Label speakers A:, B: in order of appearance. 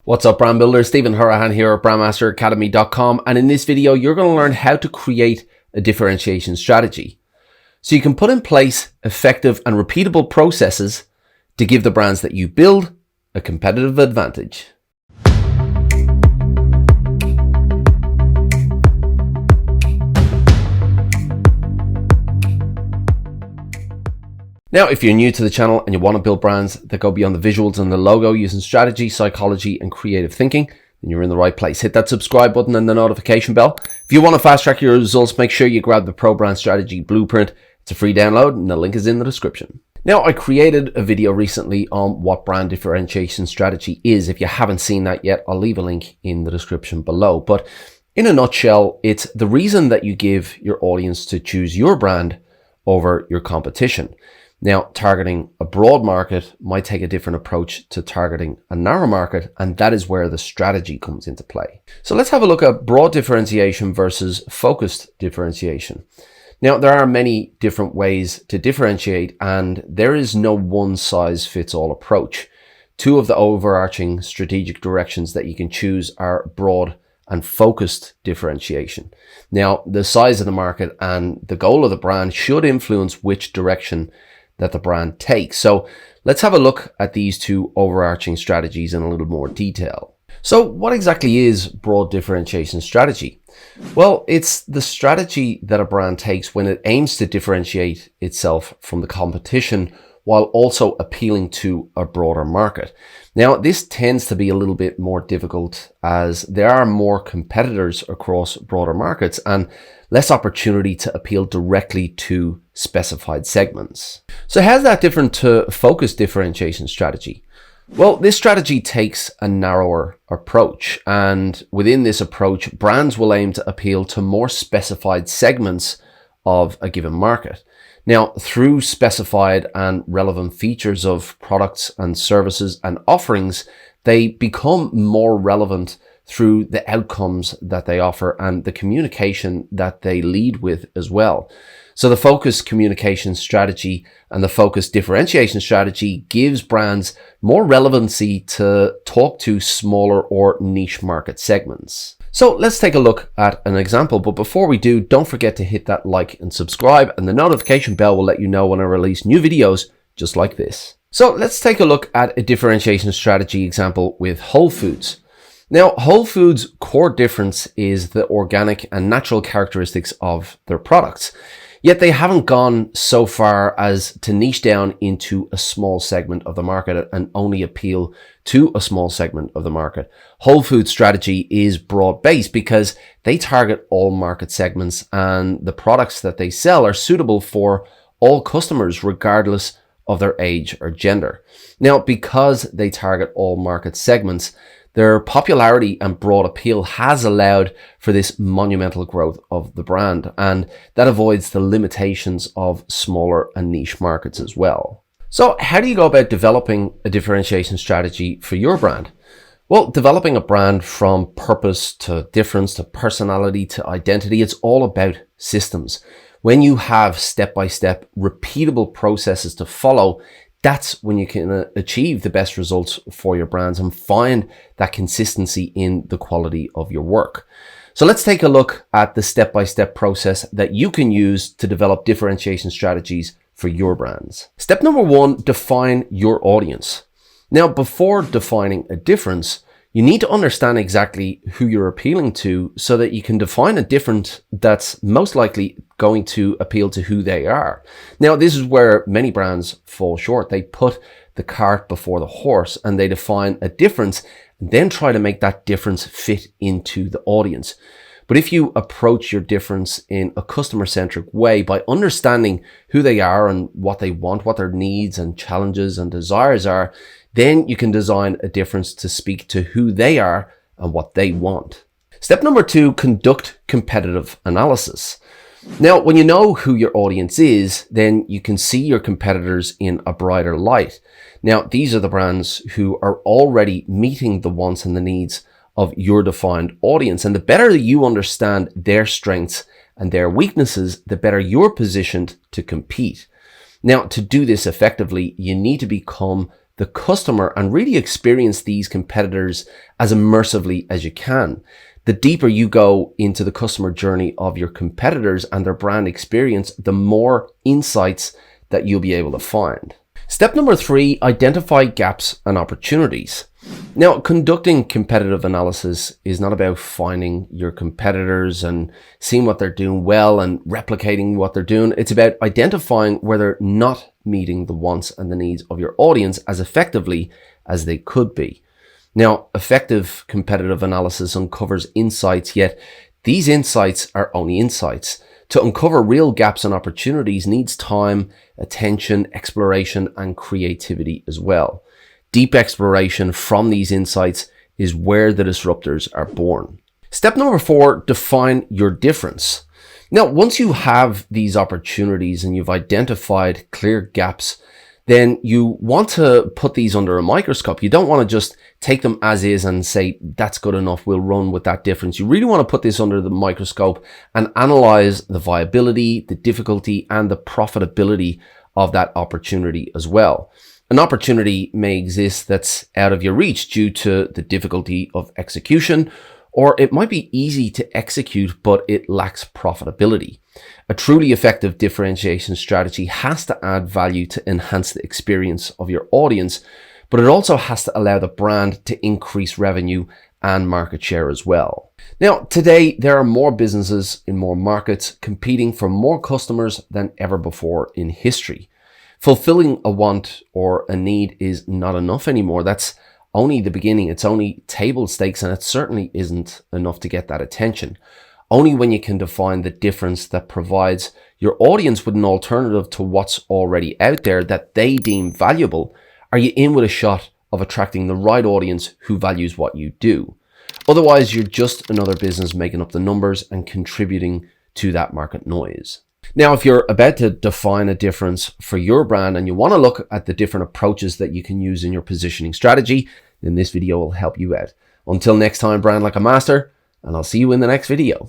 A: What's up, brand builder? Stephen Hurahan here at BrandMasterAcademy.com, and in this video you're going to learn how to create a differentiation strategy so you can put in place effective and repeatable processes to give the brands that you build a competitive advantage. Now, if you're new to the channel and you want to build brands that go beyond the visuals and the logo using strategy, psychology, and creative thinking, then you're in the right place. Hit that subscribe button and the notification bell. If you want to fast track your results, make sure you grab the Pro Brand Strategy Blueprint. It's a free download and the link is in the description. Now, I created a video recently on what brand differentiation strategy is. If you haven't seen that yet, I'll leave a link in the description below. But in a nutshell, it's the reason that you give your audience to choose your brand over your competition. Now, targeting a broad market might take a different approach to targeting a narrow market, and that is where the strategy comes into play. So let's have a look at broad differentiation versus focused differentiation. Now, there are many different ways to differentiate, and there is no one-size-fits-all approach. Two of the overarching strategic directions that you can choose are broad and focused differentiation. Now, the size of the market and the goal of the brand should influence which direction that the brand takes. So let's have a look at these two overarching strategies in a little more detail. So what exactly is broad differentiation strategy? Well, it's the strategy that a brand takes when it aims to differentiate itself from the competition while also appealing to a broader market. Now, this tends to be a little bit more difficult as there are more competitors across broader markets and less opportunity to appeal directly to specified segments. So how's that different to focused differentiation strategy? Well, this strategy takes a narrower approach, and within this approach, brands will aim to appeal to more specified segments of a given market. Now, through specified and relevant features of products and services and offerings, they become more relevant through the outcomes that they offer and the communication that they lead with as well. So the focused communication strategy and the focused differentiation strategy gives brands more relevancy to talk to smaller or niche market segments. So let's take a look at an example, but before we do, don't forget to hit that like and subscribe, and the notification bell will let you know when I release new videos just like this. So let's take a look at a differentiation strategy example with Whole Foods. Now, Whole Foods' core difference is the organic and natural characteristics of their products. Yet they haven't gone so far as to niche down into a small segment of the market and only appeal to a small segment of the market. Whole Foods' strategy is broad-based because they target all market segments, and the products that they sell are suitable for all customers regardless of their age or gender. Now, because they target all market segments, their popularity and broad appeal has allowed for this monumental growth of the brand, and that avoids the limitations of smaller and niche markets as well. So how do you go about developing a differentiation strategy for your brand? Well, developing a brand from purpose to difference to personality to identity, it's all about systems. When you have step-by-step repeatable processes to follow, that's when you can achieve the best results for your brands and find that consistency in the quality of your work. So let's take a look at the step-by-step process that you can use to develop differentiation strategies for your brands. Step number one, define your audience. Now, before defining a difference, you need to understand exactly who you're appealing to so that you can define a difference that's most likely going to appeal to who they are. Now, this is where many brands fall short. They put the cart before the horse and they define a difference and then try to make that difference fit into the audience. But if you approach your difference in a customer-centric way by understanding who they are and what they want, what their needs and challenges and desires are, then you can design a difference to speak to who they are and what they want. Step number two, conduct competitive analysis. Now, when you know who your audience is, then you can see your competitors in a brighter light. Now, these are the brands who are already meeting the wants and the needs of your defined audience. And the better you understand their strengths and their weaknesses, the better you're positioned to compete. Now, to do this effectively, you need to become the customer and really experience these competitors as immersively as you can. The deeper you go into the customer journey of your competitors and their brand experience, the more insights that you'll be able to find. Step number 3, identify gaps and opportunities. Now, conducting competitive analysis is not about finding your competitors and seeing what they're doing well and replicating what they're doing. It's about identifying where they're not meeting the wants and the needs of your audience as effectively as they could be. Now, effective competitive analysis uncovers insights, yet these insights are only insights. To uncover real gaps and opportunities needs time, attention, exploration, and creativity as well. Deep exploration from these insights is where the disruptors are born. Step number 4, define your difference. Now, once you have these opportunities and you've identified clear gaps, then you want to put these under a microscope. You don't want to just take them as is and say, that's good enough, we'll run with that difference. You really want to put this under the microscope and analyze the viability, the difficulty, and the profitability of that opportunity as well. An opportunity may exist that's out of your reach due to the difficulty of execution, or it might be easy to execute, but it lacks profitability. A truly effective differentiation strategy has to add value to enhance the experience of your audience, but it also has to allow the brand to increase revenue and market share as well. Now, today, there are more businesses in more markets competing for more customers than ever before in history. Fulfilling a want or a need is not enough anymore. That's only the beginning. It's only table stakes, and it certainly isn't enough to get that attention. Only when you can define the difference that provides your audience with an alternative to what's already out there that they deem valuable are you in with a shot of attracting the right audience who values what you do. Otherwise, you're just another business making up the numbers and contributing to that market noise. Now, if you're about to define a difference for your brand and you want to look at the different approaches that you can use in your positioning strategy, then this video will help you out. Until next time, brand like a master, and I'll see you in the next video.